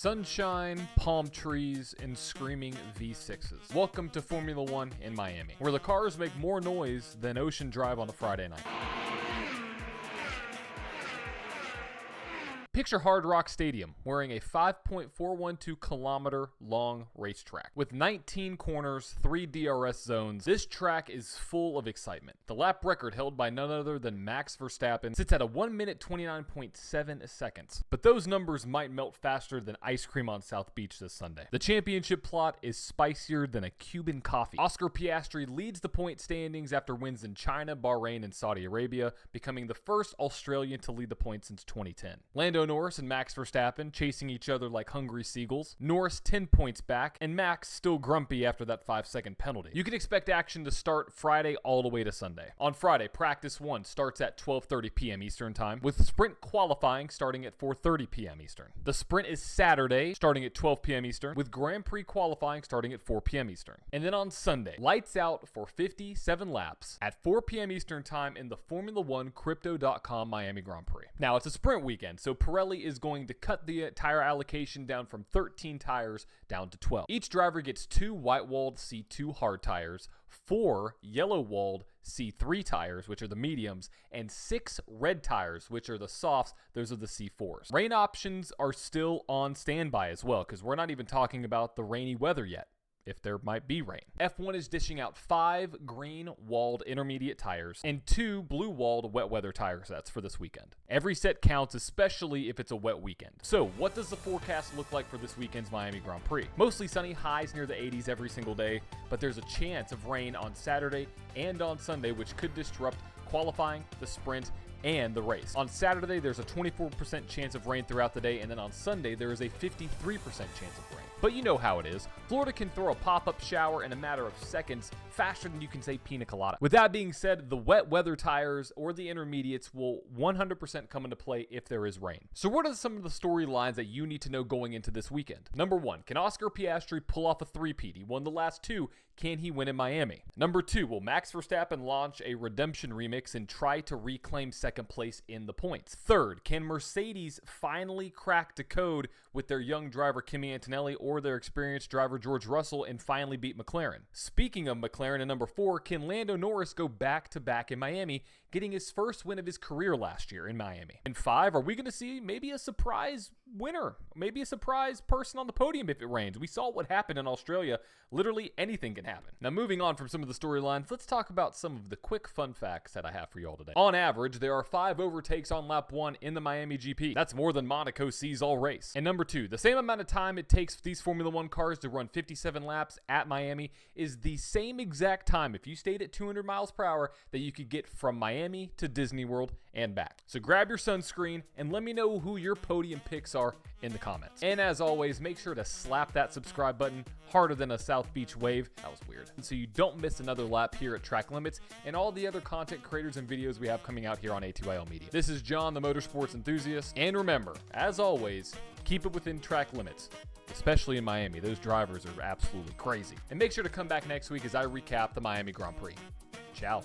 Sunshine, palm trees, and screaming V6s. Welcome to Formula One in Miami, where the cars make more noise than Ocean Drive on a Friday night. Picture Hard Rock Stadium wearing a 5.412 kilometer long racetrack. With 19 corners, 3 DRS zones, this track is full of excitement. The lap record held by none other than Max Verstappen sits at a 1 minute 29.7 seconds. But those numbers might melt faster than ice cream on South Beach this Sunday. The championship plot is spicier than a Cuban coffee. Oscar Piastri leads the point standings after wins in China, Bahrain, and Saudi Arabia, becoming the first Australian to lead the points since 2010. Lando Norris and Max Verstappen chasing each other like hungry seagulls. Norris 10 points back, and Max still grumpy after that 5-second penalty. You can expect action to start Friday all the way to Sunday. On Friday, practice 1 starts at 12:30 p.m. Eastern Time, with sprint qualifying starting at 4:30 p.m. Eastern. The sprint is Saturday, starting at 12 p.m. Eastern, with Grand Prix qualifying starting at 4 p.m. Eastern. And then on Sunday, lights out for 57 laps at 4 p.m. Eastern Time in the Formula One Crypto.com Miami Grand Prix. Now, it's a sprint weekend, so Pirelli is going to cut the tire allocation down from 13 tires down to 12. Each driver gets 2 white-walled C2 hard tires, 4 yellow-walled C3 tires, which are the mediums, and 6 red tires, which are the softs. Those are the C4s. Rain options are still on standby as well, because we're not even talking about the rainy weather yet, if there might be rain. F1 is dishing out 5 green-walled intermediate tires and 2 blue-walled wet weather tire sets for this weekend. Every set counts, especially if it's a wet weekend. So what does the forecast look like for this weekend's Miami Grand Prix? Mostly sunny, highs near the 80s every single day, but there's a chance of rain on Saturday and on Sunday, which could disrupt qualifying, the sprint, and the race. On Saturday, there's a 24% chance of rain throughout the day, and then on Sunday, there is a 53% chance of rain. But you know how it is. Florida can throw a pop-up shower in a matter of seconds, faster than you can say pina colada. With that being said, the wet weather tires or the intermediates will 100% come into play if there is rain. So what are some of the storylines that you need to know going into this weekend? Number 1, can Oscar Piastri pull off a three-peat? He won the last 2. Can he win in Miami? Number 2, will Max Verstappen launch a redemption remix and try to reclaim second place in the points? Third, can Mercedes finally crack the code with their young driver Kimi Antonelli or their experienced driver George Russell and finally beat McLaren? Speaking of McLaren, in number 4, can Lando Norris go back-to-back in Miami, getting his first win of his career last year in Miami? And 5, are we going to see maybe a surprise winner, maybe a surprise person on the podium if it rains? We saw what happened in Australia. Literally anything can happen. Now, moving on from some of the storylines, let's talk about some of the quick fun facts that I have for you all today. On average, there are 5 overtakes on lap 1 in the Miami GP. That's more than Monaco sees all race. And number 2, the same amount of time it takes for these Formula One cars to run 57 laps at Miami is the same exact time, if you stayed at 200 miles per hour, that you could get from Miami to Disney World and back. So grab your sunscreen and let me know who your podium picks are in the comments. And as always, make sure to slap that subscribe button harder than a South Beach wave. That was weird. And so you don't miss another lap here at Track Limits and all the other content creators and videos we have coming out here on A2IL Media. This is John, the motorsports enthusiast. And remember, as always, keep it within track limits, especially in Miami. Those drivers are absolutely crazy. And make sure to come back next week as I recap the Miami Grand Prix. Ciao.